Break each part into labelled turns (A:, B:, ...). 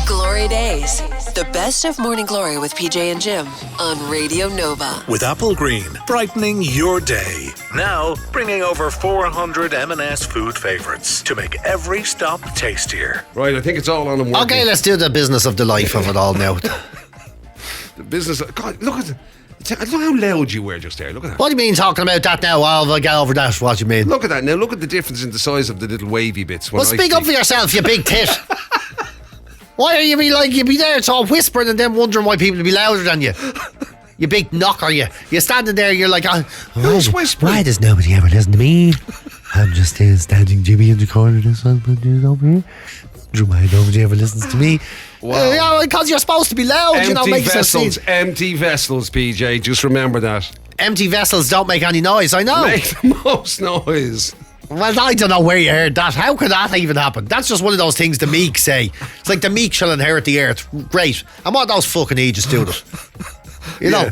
A: GloryDaze, the best of Morning Glory with PJ and Jim on Radio Nova.
B: With Apple Green, brightening your day. Now, bringing over 400 M&S food favourites to make every stop tastier.
C: Right, I think it's all on and working.
D: Okay, let's do the business of the life of it all now.
C: The business. God, look how loud you were just there. Look at that.
D: What do you mean talking about that now? I'll get over that. What do you mean?
C: Look at that. Now look at the difference in the size of the little wavy bits.
D: Well, speak up for yourself, you big tit. Why are you be there? It's all whispering and then wondering why people be louder than you. You big knocker, you. You're standing there, you're like,
C: who's whispering?
D: Why does nobody ever listen to me? I'm just standing Jimmy in the corner. This husband over here. Why nobody ever listens to me?
C: Wow.
D: Yeah, because you're supposed to be loud.
C: Empty vessels, PJ. Just remember that.
D: Empty vessels don't make any noise. I know.
C: Make the most noise.
D: Well, I don't know where you heard that. How could that even happen? That's just one of those things the meek say. It's like the meek shall inherit the earth. Great. And what those fucking Aegis do to it? You know,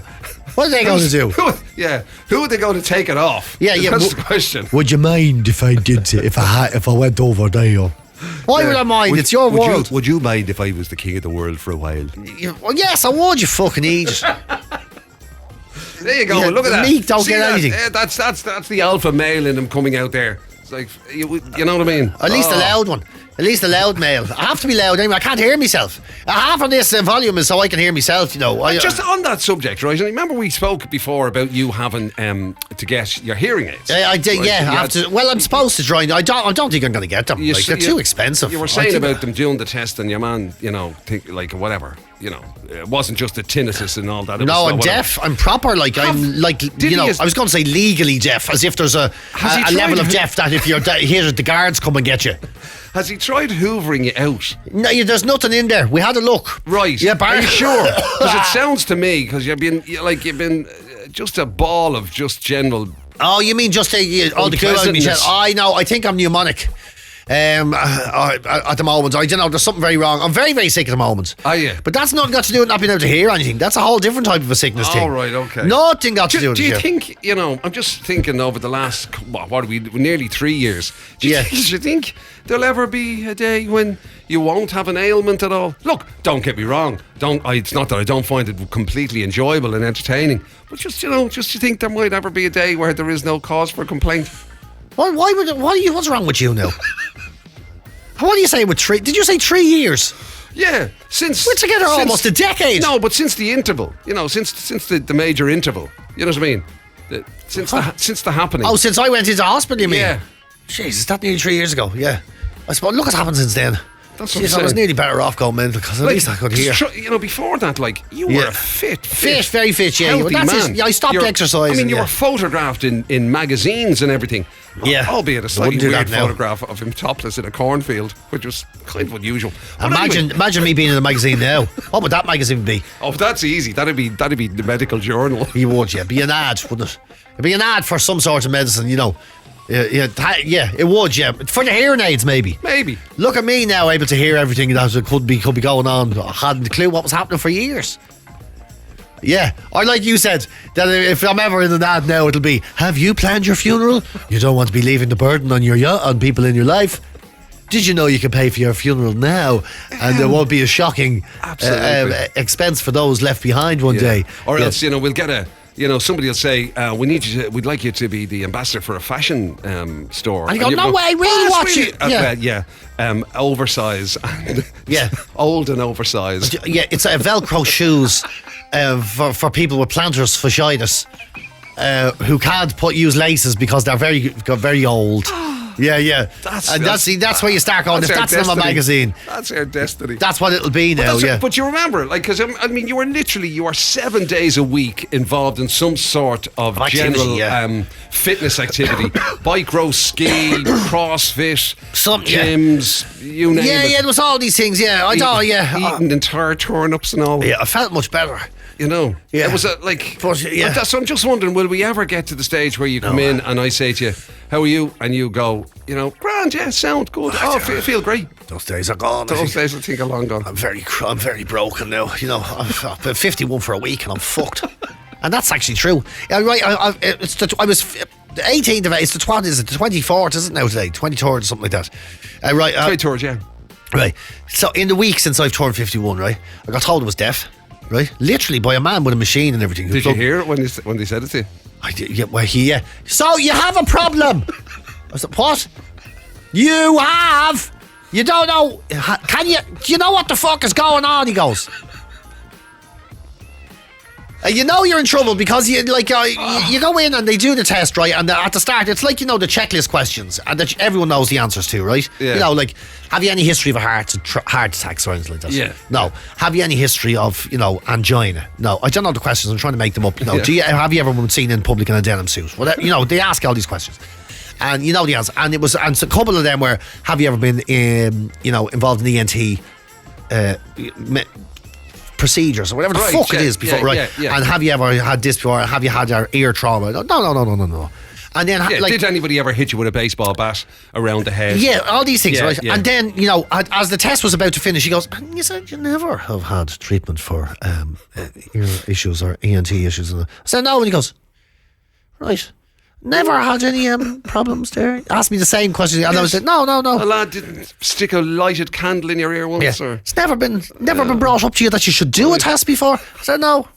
D: what are they going to do?
C: Who are they going to take it off? That's the question.
D: Would you mind if I did if I went over there? Why would I mind? It's your world.
C: Would you mind if I was the king of the world for a while?
D: Well, yes, I would. You fucking Aegis.
C: There you go. Look at that.
D: Meek don't get anything.
C: That's the alpha male in him coming out there. It's like, you know what I mean?
D: At least the loud one. At least the loud male. I have to be loud anyway. I can't hear myself. Half of this volume is so I can hear myself, you know.
C: Just on that subject, right? And remember we spoke before about you having to get your hearing aids.
D: I did, right? Well, I'm supposed to try. I don't think I'm going to get them. They're too expensive.
C: You were saying about them doing the test and your man, think like whatever. It wasn't just a tinnitus and all that.
D: No, I'm deaf. I'm proper. I was going to say legally deaf, as if there's a level of deaf that if you're here, the guards come and get you.
C: Has he tried hoovering you out?
D: No, there's nothing in there. We had a look.
C: Right.
D: Yeah,
C: are you sure? Because it sounds to me, because you've been just a ball of just general.
D: Oh, you mean just all the cool? I know. I think I'm pneumonic. At the moment, I don't know. There's something very wrong. I'm very, very sick at the moment.
C: Oh yeah,
D: but that's not got to do with not being able to hear anything. That's a whole different type of a sickness thing.
C: All right, okay.
D: Nothing got to do with it.
C: Do you think? I'm just thinking over the last what are we nearly 3 years? Do you think there'll ever be a day when you won't have an ailment at all? Look, don't get me wrong. It's not that I don't find it completely enjoyable and entertaining, but just you think there might ever be a day where there is no cause for complaint.
D: What's wrong with you now? What do you say with 3? Did you say 3 years?
C: Yeah,
D: we're together almost a decade.
C: No, but since the interval, since the major interval, you know what I mean? Since the happening.
D: Oh, since I went into hospital, you mean?
C: Yeah.
D: Jeez, is that nearly 3 years ago? Yeah. I suppose. Look what's happened since then.
C: That's what
D: I was nearly better off going mental because at least I could hear.
C: Before that, you were a fit,
D: very fit, yeah.
C: Healthy man.
D: I stopped exercising.
C: I mean, you were photographed in magazines and everything.
D: Yeah,
C: albeit a slightly weird photograph of him topless in a cornfield, which was kind of unusual.
D: Imagine me being in a magazine now. What would that magazine be?
C: Oh, that's easy. That'd be the medical journal.
D: You would, yeah. Be an ad, wouldn't it? It'd be an ad for some sort of medicine, Yeah, it would, yeah. For the hearing aids, maybe. Look at me now, able to hear everything that could be going on. I hadn't a clue what was happening for years. Yeah, or like you said, that if I'm ever in an ad now, it'll be, have you planned your funeral? You don't want to be leaving the burden on people in your life. Did you know you can pay for your funeral now, and there won't be a shocking expense for those left behind one day?
C: Or else, we'll get a. Somebody will say, we'd like you to be the ambassador for a fashion store.
D: And you go, no way, really? Watch
C: it. Oversize. Old and oversized.
D: Yeah, it's Velcro shoes for people with plantar fasciitis who can't use laces because they're very old. Yeah. That's where you start going. If that's in my magazine,
C: that's our destiny.
D: That's what it'll be now.
C: But you remember, because you are 7 days a week involved in some sort of general fitness activity, bike, row, ski, CrossFit, gyms, you name it.
D: Yeah, there was all these things. Yeah, I know. Yeah,
C: eating entire turn-ups and all.
D: Yeah, I felt much better.
C: It was so I'm just wondering, will we ever get to the stage where you come in and I say to you, how are you? And you go, grand, yeah, sound good. Feel great.
D: Those days are gone.
C: Those days I think are long gone.
D: I'm very broken now. I've been 51 for a week and I'm fucked. And that's actually true. Right, I was 18th of it. It's the 24th, is it now today? 23rd or something like that.
C: 23rd, yeah.
D: Right. So in the week since I've turned 51, right, I got told I was deaf, right? Literally by a man with a machine and everything.
C: Did you hear it when they said it to you?
D: I did. Yeah. Well, yeah. So you have a problem. I said, what? You have. You don't know. Can you? Do you know what the fuck is going on? He goes. You know you're in trouble because you go in and they do the test, right? And at the start, it's like, the checklist questions and that everyone knows the answers to, right?
C: Yeah.
D: Like, have you any history of a heart attacks or anything like that?
C: Yeah.
D: No. Have you any history of, angina? No. I don't know the questions. I'm trying to make them up.
C: Yeah.
D: Have you ever been seen in public in a denim suit? Whatever, they ask all these questions. And you know the answer. And so a couple of them were, have you ever been involved in ENT procedures or whatever the fuck it is before, right? Yeah. And have you ever had this before? Have you had ear trauma? No. And then,
C: did anybody ever hit you with a baseball bat around the head?
D: Yeah, all these things, right?
C: Yeah.
D: And then, as the test was about to finish, he goes, and you said you never have had treatment for ear issues or ENT issues. I said, no. And he goes, right. Never had any problems there. Asked me the same question, and I was like, no.
C: A lad didn't stick a lighted candle in your ear once, or
D: it's never been brought up to you that you should do a test before. I said no.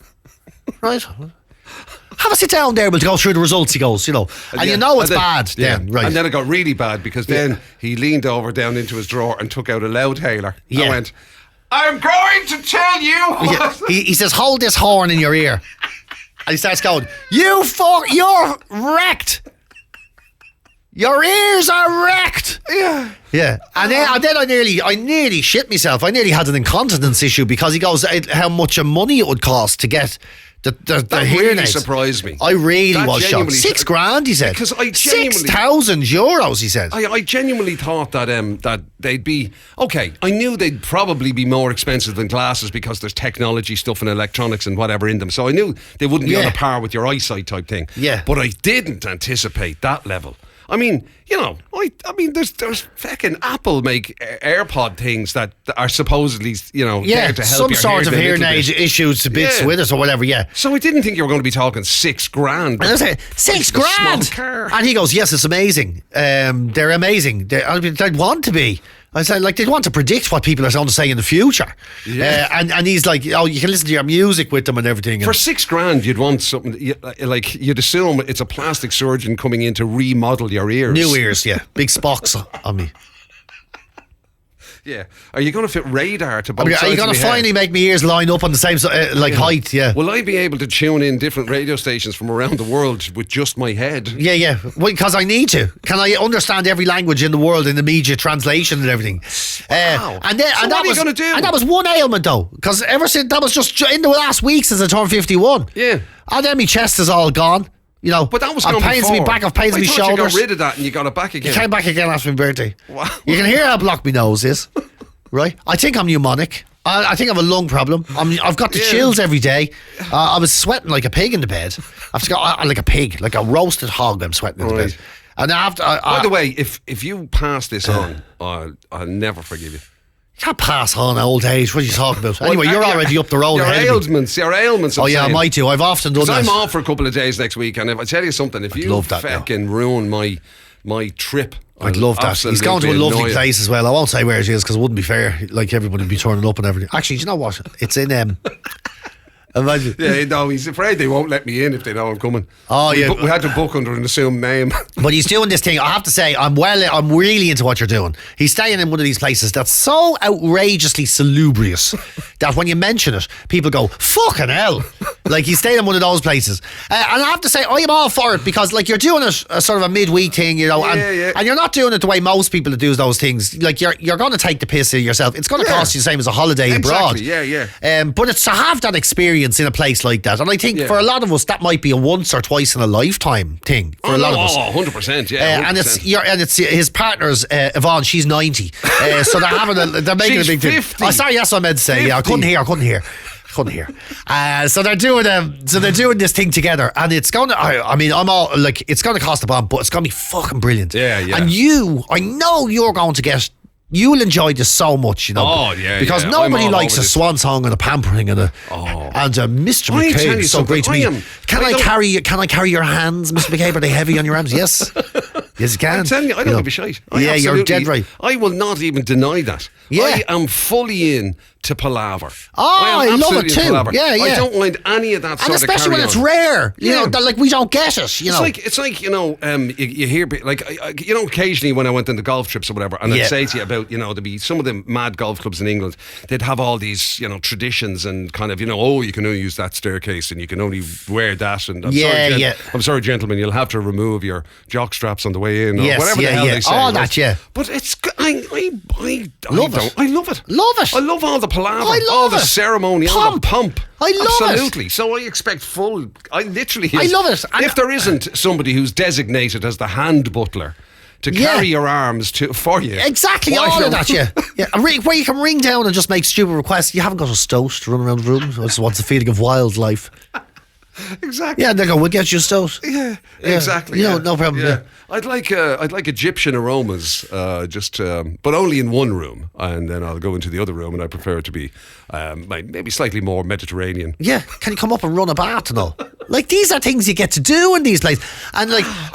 D: Right. Have a sit down there. We'll go through the results. He goes, and it's bad. Then right,
C: and then it got really bad because then he leaned over down into his drawer and took out a loudhailer.
D: Yeah.
C: I went, I'm going to tell you.
D: Yeah. He says, hold this horn in your ear. And he starts going, you're wrecked. Your ears are wrecked.
C: Yeah.
D: Yeah. And then I nearly shit myself. I nearly had an incontinence issue because he goes, how much money it would cost to get the hearing aids.
C: Surprised me.
D: I really was shocked. $6,000, he said.
C: Because I genuinely
D: €6,000, he said.
C: I genuinely thought that they'd be okay. I knew they'd probably be more expensive than glasses because there's technology stuff and electronics and whatever in them. So I knew they wouldn't be on a par with your eyesight type thing.
D: Yeah.
C: But I didn't anticipate that level. I mean, there's fucking Apple make AirPod things that are supposedly, there to help
D: some
C: your
D: sort of hearing aid issues to bits with us or whatever, yeah.
C: So I didn't think you were going to be talking $6,000.
D: And I was like, $6,000? And he goes, yes, it's amazing. They're amazing. They'd want to be. I said, they'd want to predict what people are going to say in the future. Yeah. And he's like, you can listen to your music with them and everything.
C: For $6,000, you'd want something, you'd assume it's a plastic surgeon coming in to remodel your ears.
D: New ears, yeah. Big spocks on me.
C: Yeah. Are you going to fit radar to both sides?
D: Are you going to finally make my ears line up on the same height? Yeah.
C: Will I be able to tune in different radio stations from around the world with just my head?
D: Yeah. Well, because I need to. Can I understand every language in the world in immediate translation and everything?
C: Wow.
D: What
C: are you going to do?
D: And that was one ailment though, because ever since that was just in the last week since I turned 51.
C: Yeah.
D: And then my chest is all gone.
C: But that was gone
D: pains
C: before.
D: me back, pains me shoulders.
C: You got rid of that and you got it back again.
D: It came back again after my birthday.
C: Wow.
D: You can hear how blocked my nose is. Right? I think I'm pneumonic. I think I have a lung problem. I've got the chills every day. I was sweating like a pig in the bed. I've got like a pig, like a roasted hog. I'm sweating in the bed. And
C: by the way, if you pass this on, I'll never forgive you.
D: You can't pass on old age. What are you talking about? Anyway, you're already up the road.
C: Your ailments.
D: Oh yeah, I might do. I've often done that.
C: I'm off for a couple of days next week, and if I tell you something, if you fucking ruin my trip.
D: I'd love that. He's going to a lovely place as well. I won't say where it is because it wouldn't be fair. Like everybody would be turning up and everything. Actually, do you know what? It's in imagine.
C: Yeah, no, he's afraid they won't let me in if they know I'm coming.
D: Oh yeah,
C: we had to book under an assumed name.
D: But he's doing this thing. I have to say, I'm really into what you're doing. He's staying in one of these places that's so outrageously salubrious that when you mention it, people go, "Fucking hell!" Like he's staying in one of those places, and I have to say, I am all for it because like you're doing it a sort of a midweek thing, and you're not doing it the way most people do those things. Like you're going to take the piss out of yourself. It's going to cost you the same as a holiday abroad.
C: Yeah.
D: But it's to have that experience in a place like that, and I think for a lot of us that might be a once or twice in a lifetime thing for a lot of us.
C: 100%, yeah. 100%.
D: And it's his partner's Yvonne. She's 90, so they're making a big
C: 50.
D: deal. Oh, sorry, yes, I meant to say. 50. Yeah, I couldn't hear. So they're doing this thing together, and it's going to. I'm all like, it's going to cost a bomb, but it's going to be fucking brilliant.
C: Yeah.
D: And I know you're going to get. You'll enjoy this so much,
C: Oh, yeah.
D: Because nobody likes a swan song and a pampering and a Mr. McCabe. So great to meet you. Can I carry your hands, Mr. McCabe? Are they heavy on your arms? Yes. Yes, you can.
C: I'm telling you, I don't give a shite.
D: Yeah, you're dead right.
C: I will not even deny that.
D: Yeah.
C: I am fully in to palaver.
D: I love it too. Yeah, yeah.
C: I don't mind any of that sort of carry-on.
D: And especially when it's rare. You know, that, like, we don't get it, you know.
C: It's like you know, you hear, like, you know, occasionally when I went on the golf trips or whatever, and I'd say to you about, you know, there'd be some of the mad golf clubs in England, they'd have all these, you know, traditions and kind of, you know, oh, you can only use that staircase and you can only wear that. And I'm sorry, gentlemen, you'll have to remove your jock straps on the way in, or whatever the hell they say.
D: All that, yeah.
C: But it's, I
D: love it.
C: I love it.
D: Love it.
C: I love all the palaver,
D: I love
C: all the
D: it.
C: ceremony, all the pomp.
D: I love it.
C: Absolutely. So I expect full. I literally.
D: I love it.
C: If there isn't somebody who's designated as the hand butler to carry your arms for you,
D: exactly, all of that, yeah. Where you can ring down and just make stupid requests. You haven't got a stoat to run around the room. So what's the feeling of wildlife?
C: Exactly.
D: Yeah, they go, we'll get you a stoat.
C: Yeah, exactly.
D: You know, no problem. Yeah.
C: I'd like Egyptian aromas, but only in one room, and then I'll go into the other room, and I prefer it to be maybe slightly more Mediterranean.
D: Yeah, can you come up and run a bath and all? Like, these are things you get to do in these places, and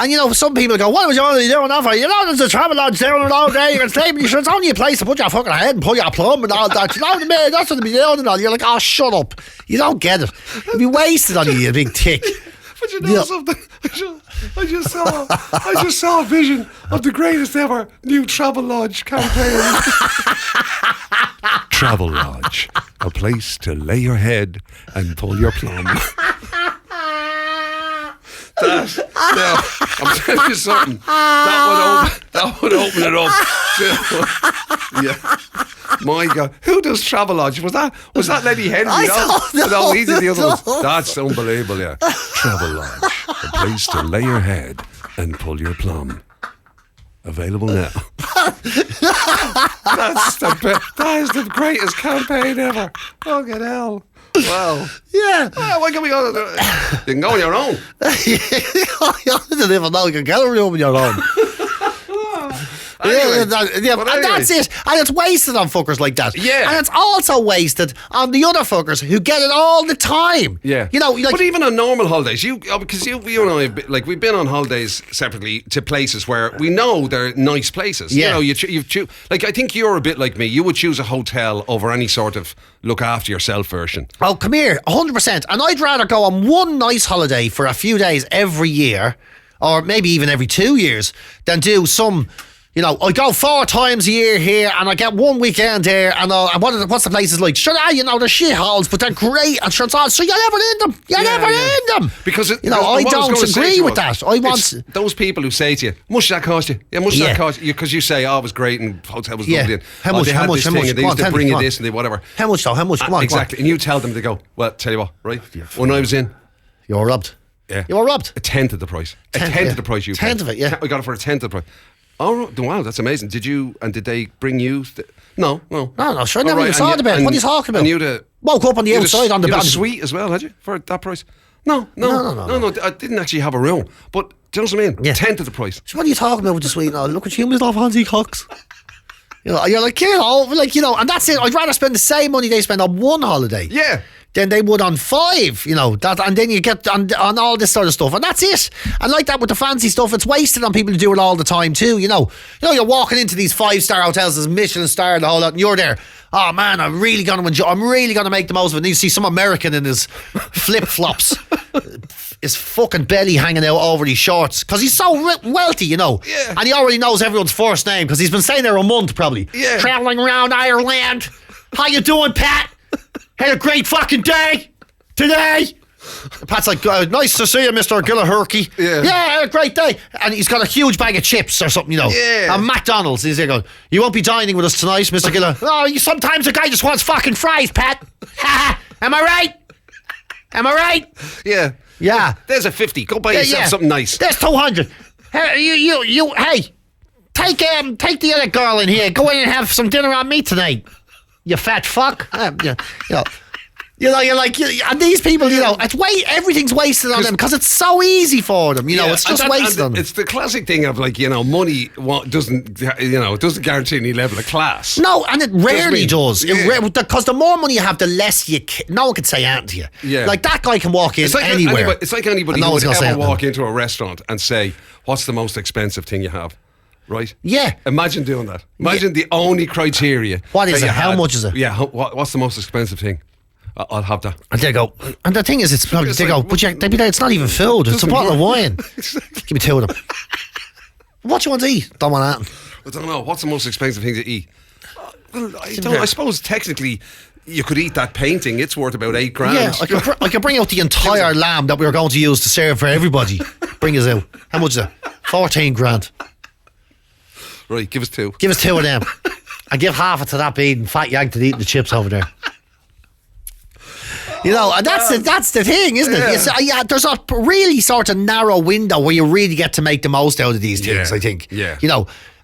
D: you know, some people go, "What was you only doing that for?" You know, there's a travel lodge down and all day. You can sleep. It's only a place to put your fucking head and pull your plumb and all that. You know what I mean? That's what they be doing and all. You're like, oh, shut up. You don't get it. It'd be wasted on you big tick.
C: But you know something? I just saw a vision of the greatest ever new Travel Lodge campaign. Travel Lodge, a place to lay your head and pull your plum. I'm telling you something. That would open it up. Yeah. My God, who does Travel Lodge? Was that Lady Henry? No, he did the other ones. That's unbelievable. Yeah, Travel Lodge, a place to lay your head and pull your plum. Available now. That is the greatest campaign ever. Fucking hell. Well,
D: yeah.
C: Why can't we go? You can go on your own.
D: I don't even know you can get a room on your own.
C: Anyway,
D: and that's it. And it's wasted on fuckers like that.
C: Yeah.
D: And it's also wasted on the other fuckers who get it all the time.
C: Yeah.
D: You know, like,
C: but even on normal holidays, because you and I, like, we've been on holidays separately to places where we know they're nice places.
D: Yeah.
C: You know, you've like, I think you're a bit like me. You would choose a hotel over any sort of look after yourself version.
D: Oh, come here, 100%. And I'd rather go on one nice holiday for a few days every year, or maybe even every 2 years, than do some. You know, I go 4 times a year here, and I get 1 weekend there, and what's the places like? Sure, you know, they're shitholes, but they're great, and sure, it's all, so you're never in them. You're never in them.
C: Because,
D: you know, I don't agree with that. I want
C: those people who say to you, much that cost you? Yeah, much that cost you? Because you say, oh, it was great, and hotel was lovely. And,
D: how much?
C: And they used to bring you this, and they whatever.
D: How much, though? How much? Come on.
C: Exactly. And you tell them, they go, well, tell you what, right? When I was in.
D: You were robbed.
C: Yeah.
D: You were robbed.
C: A tenth of the price. A tenth of the price you paid.
D: Tenth of it, yeah.
C: I got it for a tenth of the price. Oh, wow, that's amazing. Did they bring you? No.
D: No, sure, I never even saw the bed. What are you talking about?
C: And you'd
D: woke up on the outside on the bed.
C: You had a suite as well, had you, for that price? No. I didn't actually have a room. But do you know what I mean?
D: Yeah.
C: Tenth of the price.
D: So what are you talking about with the suite? Look at you, Mr. Fancy Cocks. You know, you're like, and that's it. I'd rather spend the same money they spend on one holiday.
C: Yeah.
D: Than they would on 5, you know, that, and then you get on all this sort of stuff, and that's it. And like that with the fancy stuff, it's wasted on people who do it all the time too. You know, you're walking into these 5-star hotels, there's Michelin star and the whole lot, and you're there. Oh man, I'm really going to make the most of it. And you see some American in his flip flops, his fucking belly hanging out over his shorts because he's so wealthy, you know.
C: Yeah.
D: And he already knows everyone's first name because he's been staying there a month probably.
C: Yeah.
D: Traveling around Ireland. How you doing, Pat? Had a great fucking day today. Pat's like, nice to see you, Mr. Gillahurkey.
C: Yeah,
D: had a great day. And he's got a huge bag of chips or something, you know.
C: Yeah.
D: And McDonald's. He's there going, you won't be dining with us tonight, Mr. Gillah. Oh, sometimes a guy just wants fucking fries, Pat. Am I right?
C: Yeah.
D: Yeah.
C: There's a 50. Go buy yourself something nice.
D: There's 200. Hey, take the other girl in here. Go in and have some dinner on me tonight. You fat fuck. And these people, everything's wasted on them because it's so easy for them. It's just wasted on them.
C: It's the classic thing of money doesn't guarantee any level of class.
D: No, and it rarely does. Because the more money you have, the less no one can say anything to you.
C: Yeah.
D: Like that guy can walk in anywhere.
C: It's like anybody who would ever walk into a restaurant and say, "What's the most expensive thing you have?" Right?
D: Yeah.
C: Imagine doing that. Imagine the only criteria.
D: What is it? How much is it?
C: Yeah. What's the most expensive thing? I'll have that.
D: And they go, and the thing is, it's probably, they go, but they'd be like, it's not even food, it's a bottle of wine. Give me two of them. What do you want to eat? Don't want that.
C: I don't know. What's the most expensive thing to eat? Well, I suppose technically you could eat that painting. It's worth about $8,000.
D: Yeah, I could bring out the entire lamb that we were going to use to serve for everybody. Bring us out. How much is it? $14,000.
C: Right, give us two.
D: Give us two of them. I give half it to that bean fat yank to eating the chips over there. And that's the thing, isn't it? There's a really sort of narrow window where you really get to make the most out of these things, I think.
C: Yeah.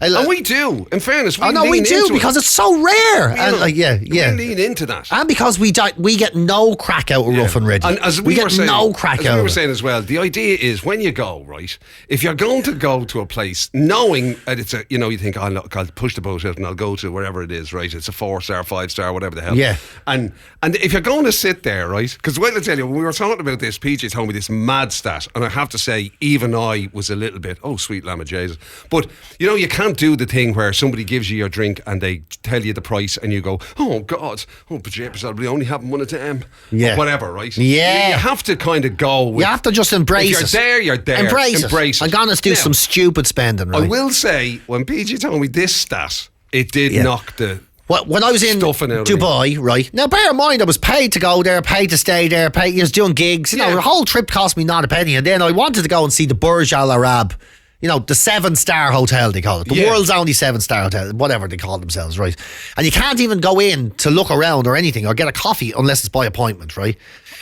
D: And
C: we do, in fairness.
D: We do because it's so rare.
C: We lean into that.
D: And because we get no crack out of rough and ready. And as we get no crack out.
C: As we were saying as well, the idea is when you go, right, if you're going to go to a place knowing that it's you think, oh, look, I'll push the boat out and I'll go to wherever it is, right? It's a 4-star, 5-star, whatever the hell.
D: Yeah.
C: And if you're going to sit there, right, because I tell you, when we were talking about this, PJ told me this mad stat, and I have to say, even I was a little bit, oh, sweet lamb of Jesus. But, you can't do the thing where somebody gives you your drink and they tell you the price and you go, oh God, we only have one at a time.
D: Yeah.
C: Or whatever, right?
D: Yeah.
C: You have to kind of go with,
D: you have to just embrace it.
C: If you're there. Embrace it.
D: I'm going to do some stupid spending, right?
C: I will say, when PJ told me this stat, it did knock the...
D: When I was in Dubai, right? Now, bear in mind, I was paid to go there, paid to stay there, I was doing gigs. The whole trip cost me not a penny. And then I wanted to go and see the Burj Al Arab. The 7-star hotel, they call it. The world's only 7-star hotel, whatever they call themselves, right? And you can't even go in to look around or anything or get a coffee unless it's by appointment, right?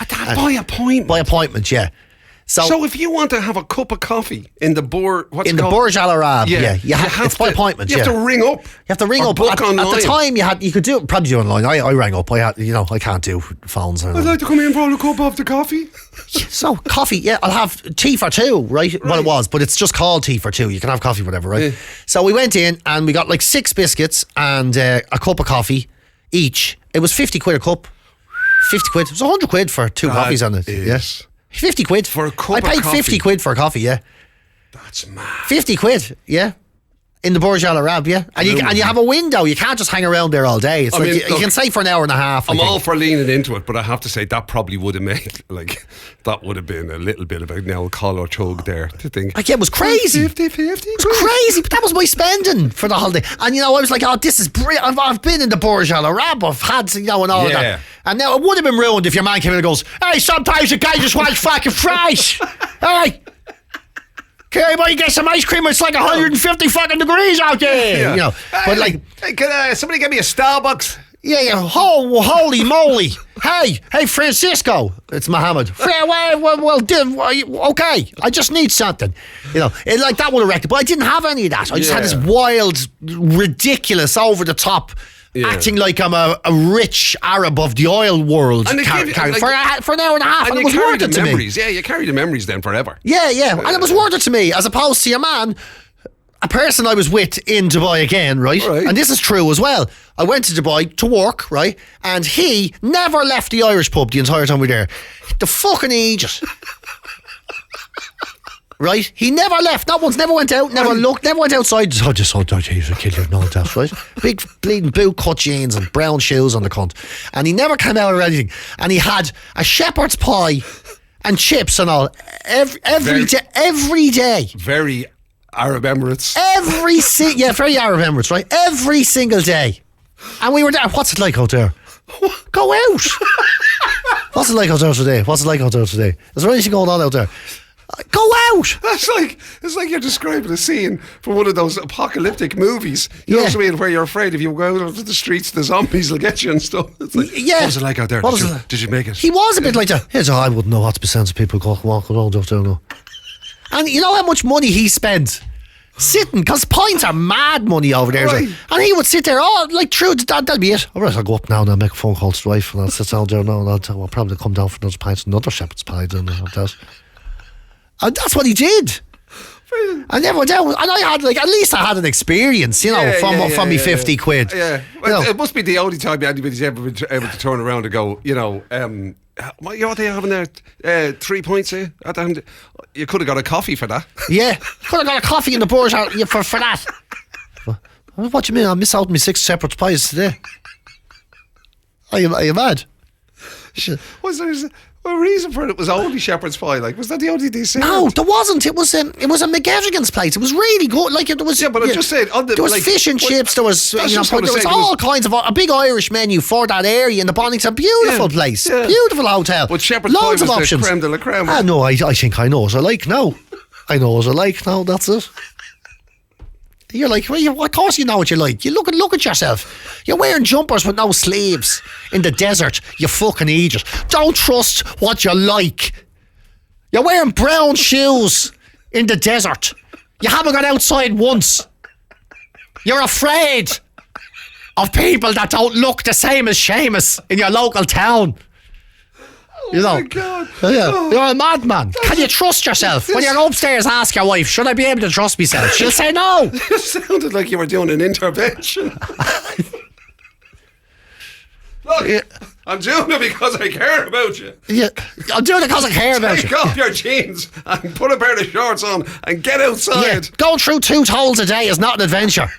C: By appointment?
D: By appointment, yeah.
C: So if you want to have a cup of coffee in the
D: Burj Al Arab, it's by appointment.
C: You have to ring up.
D: You have to ring up.
C: Book online.
D: At the time, you could probably do it online. I rang up. I can't do phones.
C: I'd like to come in for a cup of the coffee.
D: So coffee, I'll have tea for two, right? Well, it was, but it's just called tea for two. You can have coffee, whatever, right? Yeah. So we went in and we got like 6 biscuits and a cup of coffee each. It was 50 quid a cup. 50 quid. It was 100 quid for 2 coffees on it. Yes. 50 quid.
C: For a cup of coffee?
D: I paid 50 quid for a coffee, yeah.
C: That's mad.
D: 50 quid, yeah. In the Burj Al Arab, yeah. And you have a window. You can't just hang around there all day. It's you can stay for an hour and a half.
C: I'm all for leaning into it, but I have to say that probably would have made, that would have been a little bit of an collar chug there to think.
D: It was crazy.
C: 50. It
D: was crazy, but that was my spending for the holiday. And, I was like, oh, this is brilliant. I've been in the Burj Al Arab. I've had, and all of that. And now it would have been ruined if your man came in and goes, hey, sometimes a guy just wants fucking fries. Hey. Can anybody get some ice cream? It's like 150 fucking degrees out there.
C: Yeah.
D: But
C: hey, can somebody get me a Starbucks?
D: Yeah. Oh, holy moly. Hey, Francisco. It's Mohammed. Well, okay. I just need something. That would have wrecked it. But I didn't have any of that. I just had this wild, ridiculous, over the top. Yeah. Acting like I'm a rich Arab of the oil world for an hour and a half, and it was worth it to me.
C: Yeah, you carry the memories then forever.
D: Yeah, and it was worth it to me, as opposed to your man, a person I was with in Dubai again, right? And this is true as well. I went to Dubai to work, right? And he never left the Irish pub the entire time we were there. The fucking idiot. Right? He never left. Not once. Never went out. Never looked. Never went outside. Oh, just jeez, I kill you and all that, right? Big bleeding boot cut jeans and brown shoes on the cunt. And he never came out or anything. And he had a shepherd's pie and chips and all every day.
C: Very Arab Emirates.
D: Very Arab Emirates, right? Every single day. And we were there. What's it like out there? Go out. What's it like out there today? Is there anything going on out there? Go out!
C: It's like you're describing a scene from one of those apocalyptic movies. You know what I mean? Where you're afraid if you go out onto the streets, the zombies will get you and stuff. It's like, what was it like out there? Did you make it?
D: He was a bit like that. Yeah, so I wouldn't know what to be sense of people walking around out there. No. And you know how much money he spent Sitting, because pints are mad money over there.
C: Right.
D: And he would sit there, true, that'll be it. All right, I'll go up now and I'll make a phone call to the wife and I'll sit down there now and I'll probably come down for another pint, another shepherd's pie. And that's what he did. And everyone down, and I had at least I had an experience, from me 50 quid.
C: Yeah, well, it must be the only time anybody's ever been able to turn around and go, what are they having there? 3 points here? You could have got a coffee for that.
D: Yeah, could have got a coffee in the bourge for that. What do you mean? I miss out on my 6 shepherd's pies today. Are you mad?
C: Was there a reason for it? It was only shepherd's pie. Like, was that the only thing they served?
D: No, there wasn't. It was a McGettigan's place. It was really good. Like, it was.
C: Yeah, but I'm just saying.
D: There was fish and chips. There was, there was all kinds of a big Irish menu for that area. And the Bonning's a beautiful place, beautiful hotel.
C: But shepherd's
D: loads
C: pie was
D: of options.
C: The creme de la creme.
D: No, I think I know what I like now. I know what I like now. That's it. You're like, well, of course you know what you like. You look at yourself. You're wearing jumpers with no sleeves in the desert. You fucking idiot. Don't trust what you like. You're wearing brown shoes in the desert. You haven't gone outside once. You're afraid of people that don't look the same as Seamus in your local town.
C: Oh my God.
D: You're a madman. Can you trust yourself? When you're upstairs, ask your wife, should I be able to trust myself? She'll say no.
C: You sounded like you were doing an intervention. Look, I'm doing it because I care about you.
D: Yeah, I'm doing it because I care about you.
C: Take off your jeans and put a pair of shorts on and get outside.
D: Yeah, going through 2 holes a day is not an adventure.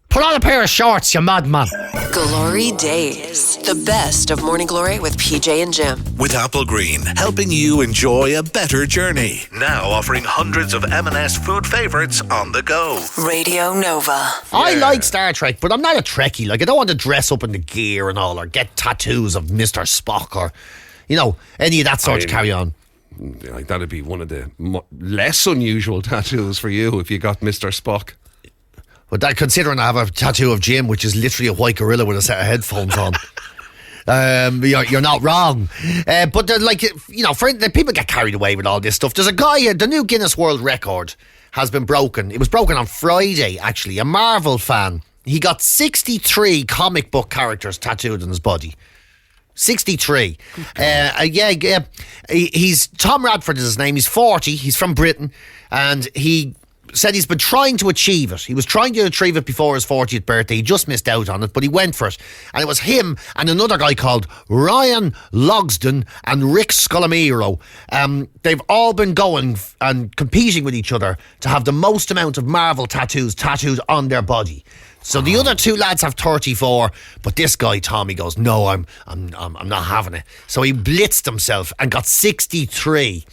D: Put on a pair of shorts, you madman.
A: GloryDaze, the best of Morning Glory with PJ and Jim.
B: With Apple Green, helping you enjoy a better journey. Now offering hundreds of M&S food favourites on the go.
A: Radio Nova.
D: I like Star Trek, but I'm not a Trekkie. Like, I don't want to dress up in the gear and all, or get tattoos of Mr. Spock, or, any of that sort of carry on.
C: Like, that'd be one of the less unusual tattoos for you if you got Mr. Spock.
D: But that, considering I have a tattoo of Jim, which is literally a white gorilla with a set of headphones on, you're not wrong. But people get carried away with all this stuff. There's a guy, the new Guinness World Record has been broken. It was broken on Friday, actually. A Marvel fan. He got 63 comic book characters tattooed on his body. 63. He's Tom Radford is his name. He's 40. He's from Britain, and he said he's been trying to achieve it. He was trying to achieve it before his 40th birthday. He just missed out on it, but he went for it. And it was him and another guy called Ryan Logsdon and Rick Scolomiro. They've all been going and competing with each other to have the most amount of Marvel tattoos tattooed on their body. So the other 2 lads have 34, but this guy Tommy goes, no, I'm not having it. So he blitzed himself and got 63.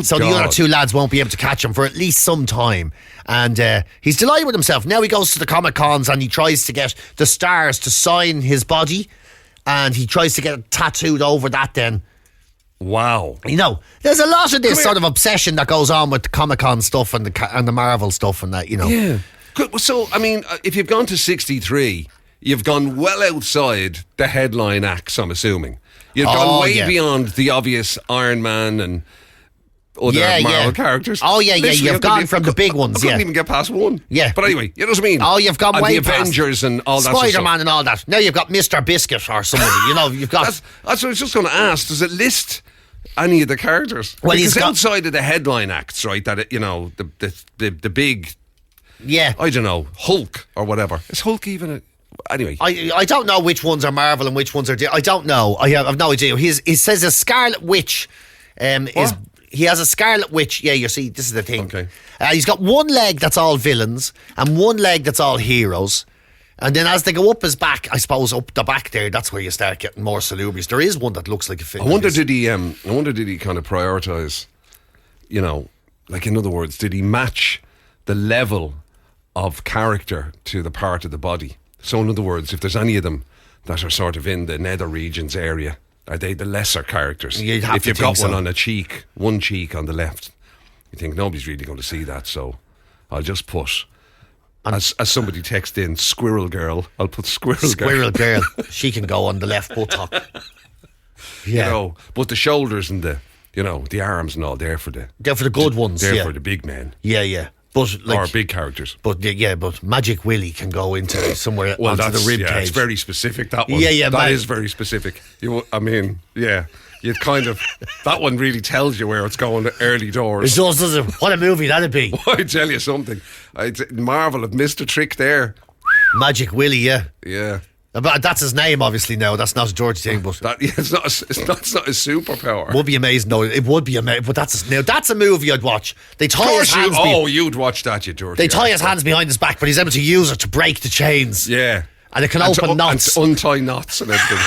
D: So the other 2 lads won't be able to catch him for at least some time. And he's delighted with himself. Now he goes to the Comic Cons and he tries to get the stars to sign his body. And he tries to get it tattooed over that then.
C: Wow.
D: There's a lot of this sort of obsession that goes on with the Comic Con stuff and the Marvel stuff and that,
C: Yeah. So, I mean, if you've gone to 63, you've gone well outside the headline acts, I'm assuming. You've gone way beyond the obvious Iron Man and other Marvel characters.
D: Oh, yeah, you've gone from the big ones,
C: I couldn't even get past one.
D: Yeah.
C: But anyway, you know what I mean?
D: Oh, you've gone way
C: the
D: past
C: Avengers and all that
D: Spider-Man and all that. Now you've got Mr. Biscuit or somebody, you've got...
C: That's what I was just going to ask. Does it list any of the characters?
D: Well,
C: because outside of the headline acts, right, that, the big...
D: Yeah.
C: I don't know, Hulk or whatever. Is Hulk even a... Anyway.
D: I don't know which ones are Marvel and which ones are... I don't know. I've no idea. He says a Scarlet Witch is... He has a Scarlet Witch. Yeah, you see, this is the thing.
C: Okay.
D: He's got one leg that's all villains and one leg that's all heroes. And then as they go up his back, I suppose up the back there, that's where you start getting more celebrities. There is one that looks like a film.
C: I wonder did he kind of prioritise, like, in other words, did he match the level of character to the part of the body? So in other words, if there's any of them that are sort of in the nether regions area, are they the lesser characters? If you've got one on a cheek, one cheek on the left, you think nobody's really going to see that, so I'll just put, as somebody texted in, Squirrel Girl, I'll put Squirrel Girl.
D: She can go on the left buttock.
C: Yeah. But the shoulders and the arms and all. They're for the
D: good ones.
C: They're
D: yeah.
C: for the big men.
D: Yeah. But
C: or big characters.
D: But but Magic Willie can go into somewhere onto the rib cage.
C: It's very specific, that one.
D: Yeah.
C: That is very specific. You'd kind of, that one really tells you where it's going early doors.
D: It does, doesn't it? What a movie that'd be.
C: I tell you something. Marvel have missed a trick there.
D: Magic Willie, yeah.
C: Yeah.
D: But that's his name, obviously, now. That's not a George thing, but...
C: it's not a superpower.
D: Would be amazing, though. It would be amazing. But that's a movie I'd watch. They tie his hands...
C: you'd watch that, you George.
D: They tie his hands behind his back, but he's able to use it to break the chains.
C: Yeah.
D: And it can open knots.
C: And untie knots and everything.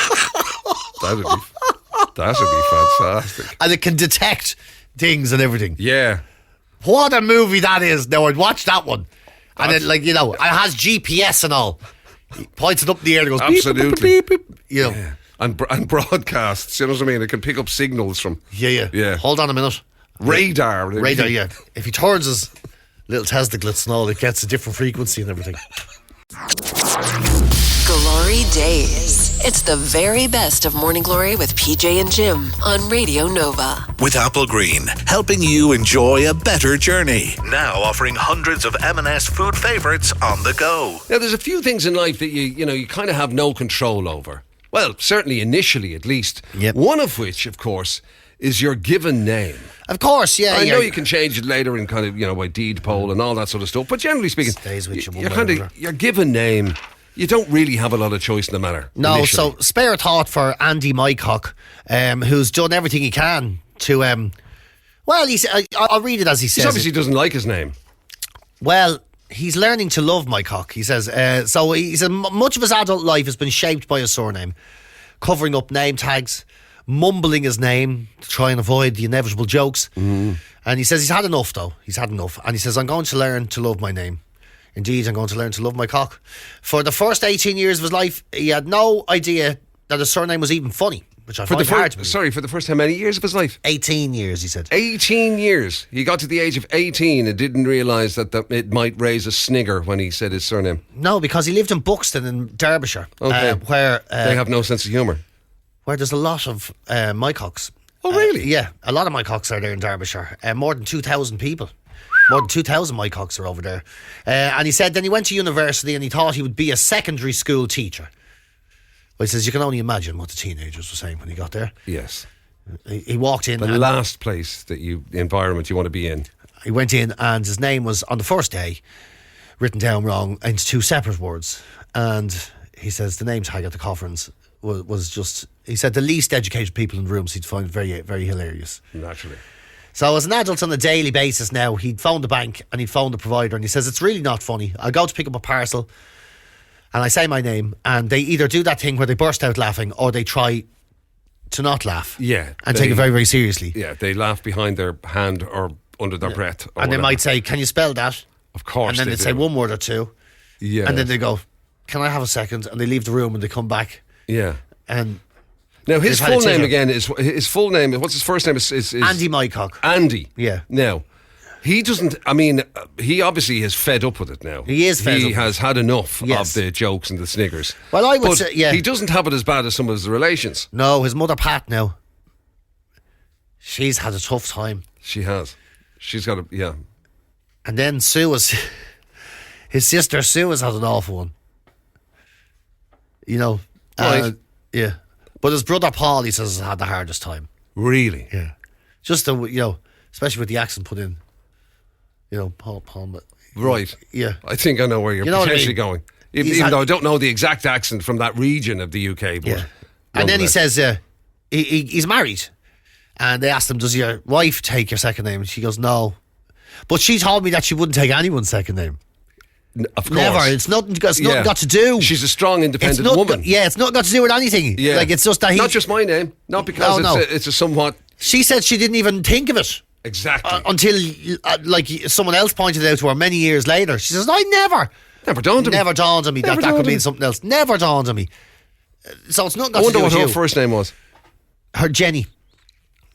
C: That would be fantastic.
D: And it can detect things and everything.
C: Yeah.
D: What a movie that is. Now, I'd watch that one. And then, it has GPS and all. He points it up in the air and goes,
C: absolutely.
D: beep, beep, beep,
C: Yeah. And broadcasts, you know what I mean? It can pick up signals from...
D: Yeah. Hold on a minute.
C: Radar,
D: yeah. If he turns his little testicles and all, it gets a different frequency and everything.
A: GloryDaze. It's the very best of Morning Glory with PJ and Jim on Radio Nova.
B: With Apple Green, helping you enjoy a better journey. Now offering hundreds of M&S food favourites on the go.
C: Now, there's a few things in life that you kind of have no control over. Well, certainly initially, at least.
D: Yep.
C: One of which, of course, is your given name.
D: Of course, yeah.
C: I know you can change it later in kind of, by deed poll and all that sort of stuff. But generally speaking,
D: stays with you
C: your given name, you don't really have a lot of choice in the matter.
D: No,
C: initially.
D: So spare a thought for Andy Mycock, who's done everything he can to... I'll read it as he says.
C: He obviously doesn't like his name.
D: Well, he's learning to love Mycock, he says. So he said much of his adult life has been shaped by his surname, covering up name tags, mumbling his name to try and avoid the inevitable jokes. And he says he's had enough, though. He's had enough. And he says, I'm going to learn to love my name. Indeed, I'm going to learn to love my cock. For the first 18 years of his life, he had no idea that his surname was even funny, which I find hard to believe.
C: Sorry, for the first how many years of his life?
D: 18 years, he said.
C: 18 years. He got to the age of 18 and didn't realise that it might raise a snigger when he said his surname.
D: No, because he lived in Buxton in Derbyshire, where...
C: they have no sense of humour.
D: Where there's a lot of Mycocks.
C: Oh, really?
D: Yeah, a lot of Mycocks are there in Derbyshire. More than 2,000 people. More than 2,000 Mycocks are over there. And he said then he went to university and he thought he would be a secondary school teacher. Well, he says you can only imagine what the teenagers were saying when he got there.
C: Yes.
D: He walked in.
C: The last place environment you want to be in.
D: He went in and his name was, on the first day, written down wrong into two separate words. And he says the name tag at the coffins was just, he said the least educated people in the rooms he'd find very, very hilarious.
C: Naturally.
D: So as an adult on a daily basis now, he'd phoned the bank and he'd phoned the provider and he says, it's really not funny. I go to pick up a parcel and I say my name and they either do that thing where they burst out laughing or they try to not laugh.
C: Yeah.
D: And take it very, very seriously.
C: Yeah, they laugh behind their hand or under their breath.
D: And they might say, can you spell that?
C: Of course.
D: And then they'd say one word or two.
C: Yeah.
D: And then they go, can I have a second? And they leave the room and they come back.
C: Yeah.
D: And...
C: Now, his full name again is... His full name... What's his first name? Is
D: Andy Mycock.
C: Andy.
D: Yeah.
C: Now, he doesn't... I mean, he obviously is fed up with it now.
D: He is fed up.
C: He has had enough
D: Yes.
C: of the jokes and the sniggers.
D: Well, I would say... Yeah.
C: He doesn't have it as bad as some of his relations.
D: No, his mother, Pat, now. She's had a tough time.
C: She has. She's got a... Yeah.
D: And then Sue was... His sister Sue has had an awful one. You know.
C: Right.
D: Yeah. But his brother Paul, he says, has had the hardest time.
C: Really?
D: Yeah. Just the, especially with the accent put in. Paul.
C: Right.
D: Yeah.
C: I think I know where you're potentially going. Even though I don't know the exact accent from that region of the UK. But
D: yeah. And then he says he's married. And they asked him, does your wife take your second name? And she goes, no. But she told me that she wouldn't take anyone's second name.
C: Of course.
D: Never. It's nothing got to do.
C: She's a strong, independent woman.
D: It's not got to do with anything.
C: Yeah.
D: Like, it's just that
C: not just my name. Not because it's a somewhat...
D: She said she didn't even think of it.
C: Exactly.
D: Until, someone else pointed it out to her many years later. She says, Never dawned on me that could mean something else. Never dawned on me. So it's not got to do with you. I
C: wonder what her first name was.
D: Her Jenny.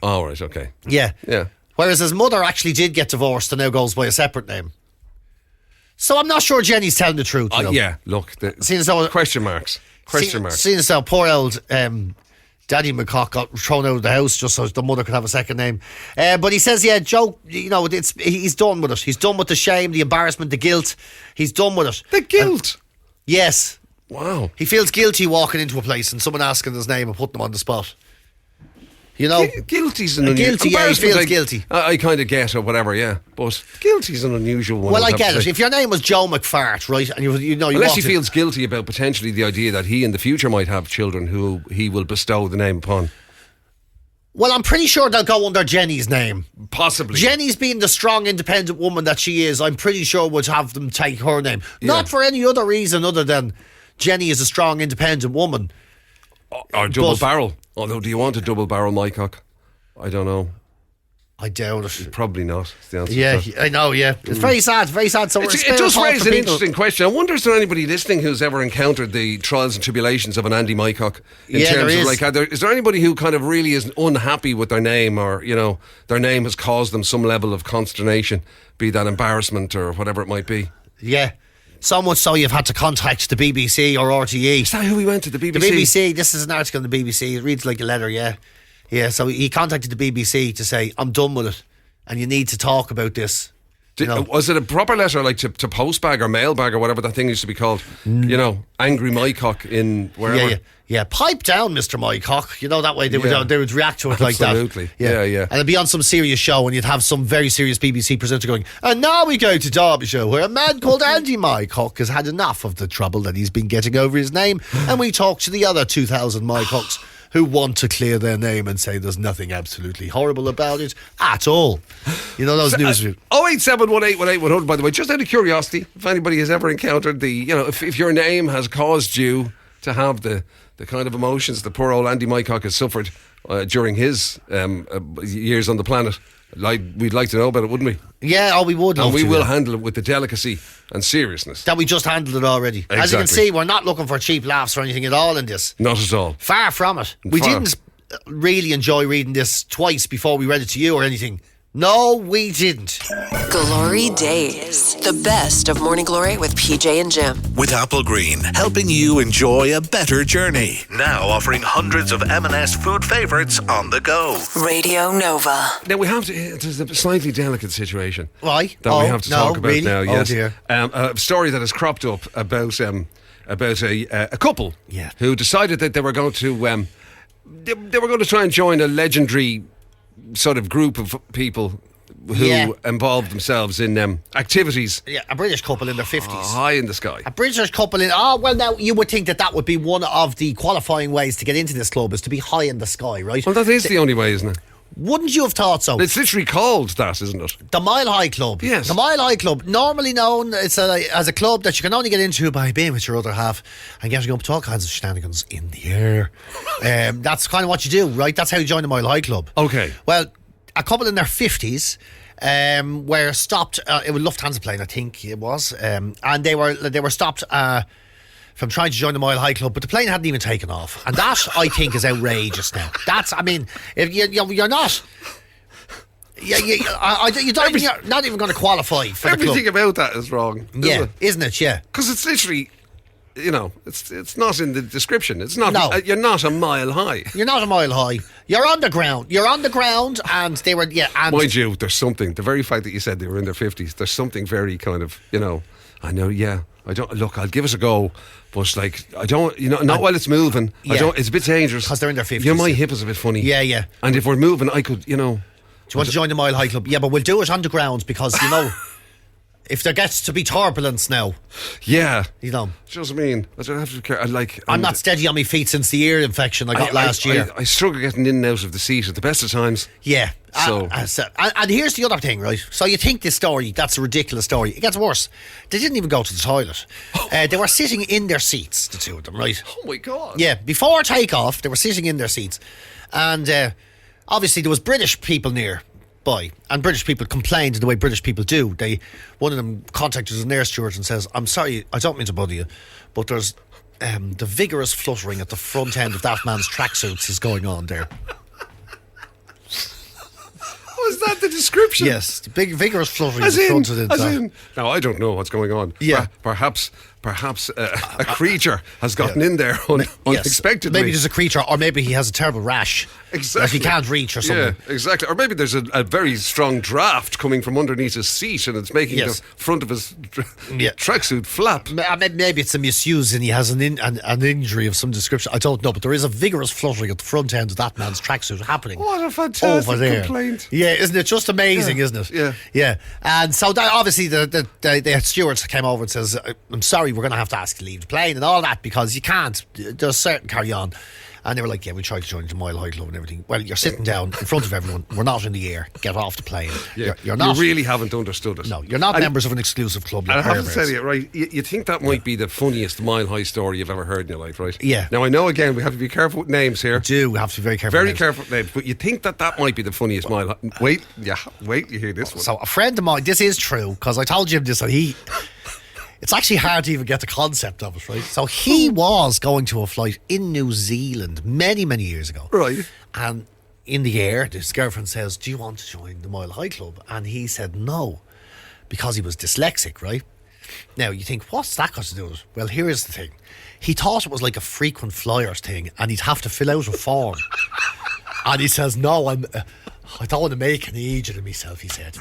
C: Oh, right, okay.
D: Yeah.
C: Yeah.
D: Whereas his mother actually did get divorced and now goes by a separate name. So I'm not sure Jenny's telling the truth.
C: Yeah, look. Question marks.
D: Seeing as how poor old Daddy McCock got thrown out of the house just so the mother could have a second name. But he says, yeah, Joe, he's done with it. He's done with the shame, the embarrassment, the guilt. He's done with it.
C: The guilt?
D: Yes.
C: Wow.
D: He feels guilty walking into a place and someone asking his name and putting him on the spot.
C: Guilty's an unusual...
D: Guilty, yeah, he feels guilty.
C: I kind of get or whatever, yeah. But guilty's an unusual one.
D: Well, I get it. If your name was Joe McFart, right, and you
C: unless he feels guilty about potentially the idea that he in the future might have children who he will bestow the name upon.
D: Well, I'm pretty sure they'll go under Jenny's name.
C: Possibly.
D: Jenny's being the strong, independent woman that she is, I'm pretty sure would have them take her name. Yeah. Not for any other reason other than Jenny is a strong, independent woman.
C: Or double barrel. Although, do you want a double barrel mycock? I don't know.
D: I doubt it.
C: Probably not. Is the answer.
D: Yeah, I know, yeah. It's very sad, very sad. So
C: it does raise an interesting question. I wonder, is there anybody listening who's ever encountered the trials and tribulations of an Andy Mycock? In terms of, like, is there anybody who kind of really is unhappy with their name, or, their name has caused them some level of consternation, be that embarrassment or whatever it might be?
D: Yeah. So much so you've had to contact the BBC or RTE.
C: Is that who we went to, the BBC?
D: The BBC, this is an article on the BBC. It reads like a letter, yeah. Yeah, so he contacted the BBC to say, I'm done with it, and you need to talk about this.
C: Was it a proper letter, like to postbag or mailbag or whatever that thing used to be called? Angry Mycock in wherever.
D: Yeah. Pipe down, Mr. Mycock. That way they would react to it like that.
C: Absolutely. Yeah.
D: And it'd be on some serious show, and you'd have some very serious BBC presenter going, and now we go to Derbyshire, where a man called Andy Mycock has had enough of the trouble that he's been getting over his name, and we talk to the other 2,000 Mycocks who want to clear their name and say there's nothing absolutely horrible about it at all. Those news...
C: 0871818 by the way, just out of curiosity, if anybody has ever encountered if your name has caused you to have the kind of emotions that poor old Andy Mycock has suffered during his years on the planet, we'd like to know about it, wouldn't we?
D: Yeah, we would.
C: And we will handle it with the delicacy and seriousness
D: that we just handled it already.
C: Exactly.
D: As you can see, we're not looking for cheap laughs or anything at all in this.
C: Not at all.
D: Far from it. We didn't really enjoy reading this twice before we read it to you or anything. No, we didn't.
A: GloryDaze, the best of Morning Glory with PJ and Jim.
B: With Apple Green, helping you enjoy a better journey. Now offering hundreds of M&S food favourites on the go.
A: Radio Nova.
C: Now it's a slightly delicate situation.
D: Why?
C: That we have to talk about
D: really?
C: now. Yes.
D: Oh dear.
C: A story that has cropped up about a couple who decided that they were going to they were going to try and join a legendary sort of group of people who involved themselves in activities.
D: Yeah, a British couple in their 50s.
C: High in the sky.
D: A British couple now you would think that would be one of the qualifying ways to get into this club, is to be high in the sky, right?
C: Well, that is the only way, isn't it?
D: Wouldn't you have thought so?
C: It's literally called that, isn't it?
D: The Mile High Club.
C: Yes.
D: The Mile High Club, normally known as a club that you can only get into by being with your other half and getting up to all kinds of shenanigans in the air. That's kind of what you do, right? That's how you join the Mile High Club.
C: Okay.
D: Well, a couple in their 50s were stopped. It was Lufthansa plane, I think it was, and they were stopped from trying to join the Mile High Club, but the plane hadn't even taken off, and that I think is outrageous. Now, if you're not. You're not even going to qualify for the club.
C: Everything about that is wrong.
D: Isn't it? Yeah,
C: because it's literally. It's not in the description. It's not.
D: No.
C: You're not a mile high.
D: You're not a mile high. You're underground. And they were. Yeah, and
C: mind you, there's something. The very fact that you said they were in their 50s, there's something very kind of. I know. Yeah, I don't look. I'll give it a go, but I don't. Not while it's moving.
D: Yeah.
C: I don't. It's a bit dangerous
D: because they're in their 50s.
C: My hip is a bit funny.
D: Yeah.
C: And if we're moving, I could. Do you
D: want to join the Mile High Club? Yeah, but we'll do it underground because if there gets to be turbulence now.
C: Yeah.
D: Just
C: mean, I don't have to care.
D: I'm not steady on my feet since the ear infection I got last year.
C: I struggle getting in and out of the seat at the best of times.
D: Yeah.
C: So.
D: And here's the other thing, right? So you think this story, that's a ridiculous story. It gets worse. They didn't even go to the toilet. They were sitting in their seats, the two of them, right?
C: Oh my God.
D: Yeah. Before takeoff, they were sitting in their seats. And obviously there was British people nearby, and British people complained the way British people do. One of them contacted an air steward and says, I'm sorry, I don't mean to bother you, but there's the vigorous fluttering at the front end of that man's tracksuits is going on there.
C: Was that the description?
D: Yes, the big vigorous fluttering at the front of the
C: now I don't know what's going on.
D: Yeah.
C: Perhaps perhaps a creature has gotten in there unexpectedly.
D: Maybe there's a creature, or maybe he has a terrible rash.
C: Exactly.
D: Like he can't reach or something.
C: Yeah, exactly. Or maybe there's a very strong draft coming from underneath his seat and it's making the front of his tracksuit flap.
D: Maybe it's a misuse and he has an injury of some description. I don't know, but there is a vigorous fluttering at the front end of that man's tracksuit happening.
C: What a fantastic complaint.
D: Yeah, isn't it just amazing, isn't it?
C: Yeah.
D: Yeah. And so obviously the stewards came over and says, I'm sorry, we're going to have to ask you to leave the plane and all that because you can't. There's certain carry on. And they were like, yeah, we tried to join the Mile High Club and everything. Well, you're sitting down in front of everyone. We're not in the air. Get off the plane.
C: Yeah.
D: You're not.
C: You really haven't understood it.
D: No, you're not members of an exclusive club.
C: I have to tell you, right, you think that might be the funniest Mile High story you've ever heard in your life, right?
D: Yeah.
C: Now, I know, again, we have to be careful with names here.
D: We have to be very careful.
C: Very careful with names. But you think that might be the funniest Mile High. Wait, you hear this one.
D: So a friend of mine, this is true, because I told Jim this, and it's actually hard to even get the concept of it, right? So he was going to a flight in New Zealand many, many years ago.
C: Right.
D: And in the air, his girlfriend says, do you want to join the Mile High Club? And he said no, because he was dyslexic, right? Now, you think, what's that got to do with it? Well, here's the thing. He thought it was like a frequent flyers thing, and he'd have to fill out a form. And he says, no, I don't want to make an idiot of myself, he said.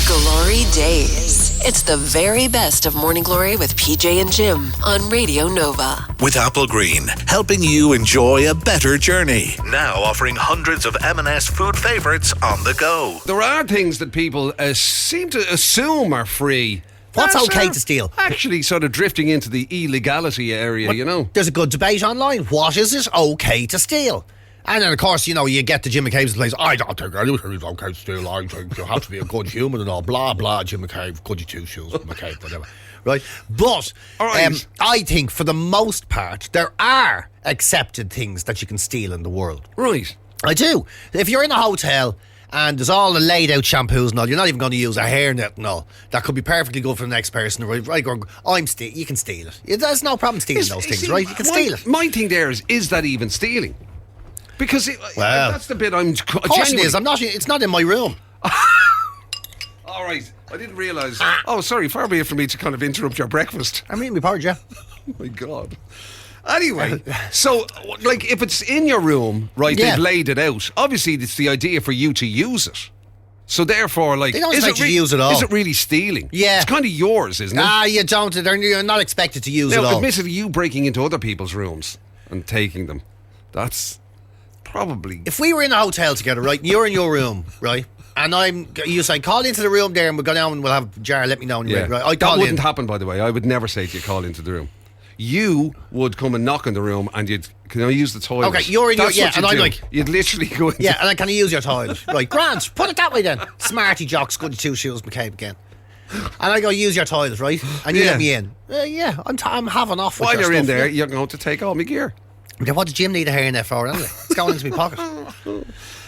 A: GloryDaze. It's the very best of Morning Glory with PJ and Jim on Radio Nova.
B: With Apple Green, helping you enjoy a better journey. Now offering hundreds of M&S food favourites on the go.
C: There are things that people seem to assume are free.
D: What's okay to steal?
C: Actually sort of drifting into the illegality area, you know.
D: There's a good debate online. What is it okay to steal? And then, of course, you know, you get to Jim McCabe's place. I don't think anything is okay to steal. I think you have to be a good human and all. Blah, blah, Jim McCabe. Goody two-shoes, McCabe, whatever. Right? But I think, for the most part, there are accepted things that you can steal in the world.
C: Right.
D: I do. If you're in a hotel and there's all the laid-out shampoos and all, you're not even going to use a hairnet and all, that could be perfectly good for the next person. Right? You can steal it. There's no problem stealing those things, right? You can steal it.
C: My thing there is that even stealing? Because that's the bit I'm...
D: Of course it is. It's not in my room.
C: All right. I didn't realise... Oh, sorry. Far be it for me to kind of interrupt your breakfast.
D: I'm eating my porridge, yeah.
C: Oh, my God. Anyway, so, like, if it's in your room, right, they've laid it out. Obviously, it's the idea for you to use it. So, therefore, like...
D: They don't expect you to use it all.
C: Is it really stealing? Yeah. It's kind of yours, isn't it?
D: You don't. You're not expected to use it all.
C: Admittedly, you breaking into other people's rooms and taking them, that's... Probably.
D: If we were in a hotel together, right, and you're in your room, right, and you say, call into the room there and we'll go down and we'll have a jar, let me know when you're ready, right?
C: That wouldn't happen, by the way. I would never say to you, call into the room. You would come and knock on the room and can I use the toilet?
D: Okay, you're in your, and I'm like...
C: You'd literally go in.
D: Yeah, and then can I use your toilet? Right, grand, put it that way then. Smarty jocks, goody two-shoes, McCabe again. And I go, use your toilet, right? And you let me in. I'm having off with
C: While
D: your
C: you're
D: stuff,
C: in there, you're going to take all my gear.
D: Yeah, what does Jim need a hairnet for anyway? It's going into my pocket.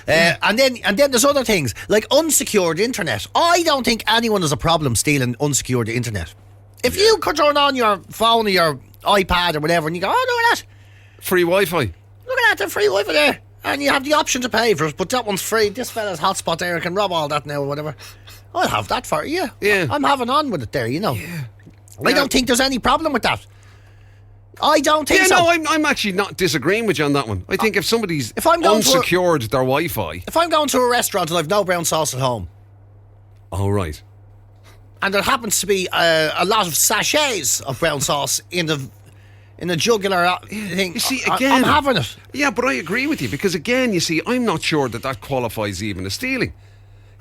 D: And then there's other things like unsecured internet. I don't think anyone has a problem stealing unsecured internet. If you could turn on your phone or your iPad or whatever and you go, oh, look at that.
C: Free Wi-Fi.
D: Look at that, the free Wi-Fi there. And you have the option to pay for it, but that one's free. This fella's hotspot there can rob all that now or whatever. I'll have that for you. Yeah. I'm having on with it there, you know. Yeah. I don't think there's any problem with that. I don't think so.
C: Yeah, no, I'm actually not disagreeing with you on that one. I think if somebody's unsecured their Wi-Fi...
D: If I'm going to a restaurant and I've no brown sauce at home...
C: Oh, right.
D: And there happens to be a lot of sachets of brown sauce in a jugular thing...
C: You see, again...
D: I'm having it.
C: Yeah, but I agree with you, because again, you see, I'm not sure that qualifies even as stealing.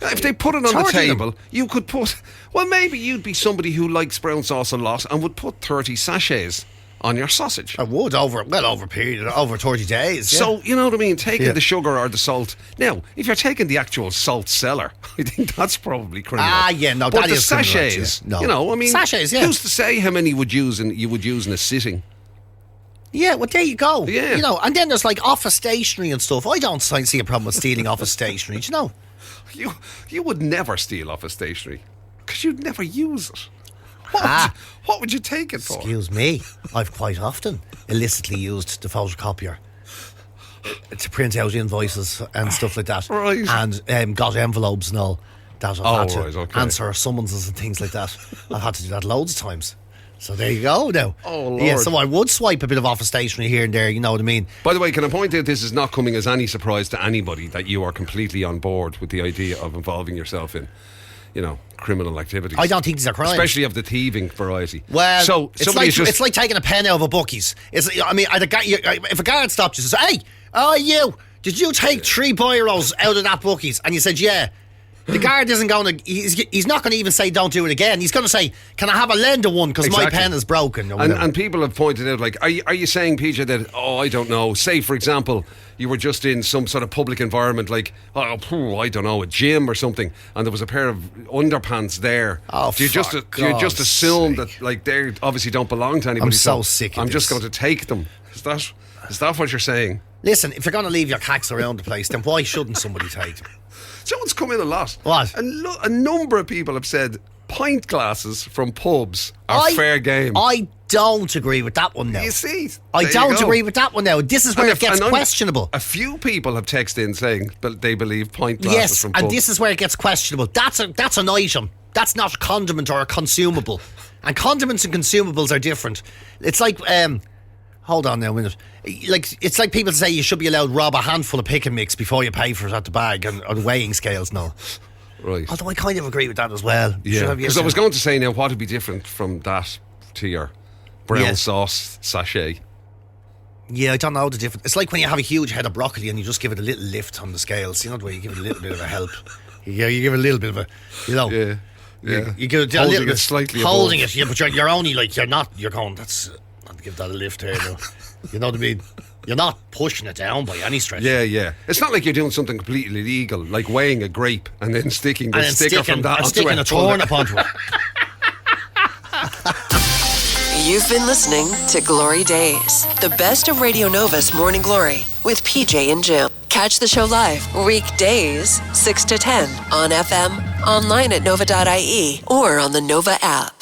C: If they put it on the table, you could put... Well, maybe you'd be somebody who likes brown sauce a lot and would put 30 sachets... on your sausage.
D: I would over a period over 30 days. Yeah.
C: So, you know what I mean? Taking the sugar or the salt. Now, if you're taking the actual salt cellar, I think that's probably criminal. But
D: that is
C: sachets,
D: criminal,
C: you know, I mean,
D: sachets, yeah.
C: Who's to say how many you would use in a sitting?
D: Yeah, well, there you go.
C: Yeah.
D: You know, and then there's like office stationery and stuff. I don't see a problem with stealing office stationery, do you know?
C: You would never steal office stationery because you'd never use it. What would you take it for?
D: Excuse me, I've quite often illicitly used the photocopier to print out invoices and stuff like that.
C: Right.
D: And got envelopes and all that. I've had to
C: okay.
D: answer summonses and things like that. I've had to do that loads of times. So there you go now.
C: Oh, Lord.
D: Yeah, so I would swipe a bit of office stationery here and there, you know what I mean?
C: By the way, can I point out this is not coming as any surprise to anybody that you are completely on board with the idea of involving yourself in, criminal activities.
D: I don't think these are crimes.
C: Especially of the thieving variety.
D: Well,
C: so
D: it's like taking a pen out of a bookies. If a guard stopped you and said, hey, you, did you take 3 euros out of that bookies? And you said, yeah. The guard isn't going to. He's not going to even say don't do it again. He's going to say, "Can I have a lender one because my pen is broken?"
C: And people have pointed out, like, are you saying, PJ, that I don't know? Say, for example, you were just in some sort of public environment, like I don't know, a gym or something, and there was a pair of underpants there.
D: Oh,
C: do you just assume that like they obviously don't belong to anybody?
D: I'm so sick.
C: I'm just going to take them. Is that what you're saying?
D: Listen, if you're going to leave your cacks around the place, then why shouldn't somebody take them?
C: Someone's come in a lot.
D: What?
C: A number of people have said pint glasses from pubs are fair game.
D: I don't agree with that one now.
C: You see?
D: I don't agree with that one now. This is where it gets questionable.
C: A few people have texted in saying that they believe pint glasses from pubs.
D: And this is where it gets questionable. That's an item. That's not a condiment or a consumable. And condiments and consumables are different. It's like... hold on now a minute. It's like people say you should be allowed to rob a handful of pick and mix before you pay for it at the bag and on weighing scales. No,
C: right.
D: Although I kind of agree with that as well.
C: Yeah, because I was going to say now, what would be different from that to your brown sauce sachet?
D: Yeah, I don't know the difference. It's like when you have a huge head of broccoli and you just give it a little lift on the scales. You know the way you give it a little bit of a help. You give it a little bit of a,
C: Yeah.
D: You give it a
C: holding
D: little bit,
C: it slightly
D: holding
C: above.
D: it. Yeah, but you're only like you're going. That's. Give that a lift here, though. You know what I mean? You're not pushing it down by any stretch.
C: Yeah. It's not like you're doing something completely illegal, like weighing a grape and then sticking the sticker from that onto
D: a turnip onto it.
A: You've been listening to Glory Days, the best of Radio Nova's Morning Glory with PJ and Jim. Catch the show live weekdays 6 to 10 on FM, online at nova.ie, or on the Nova app.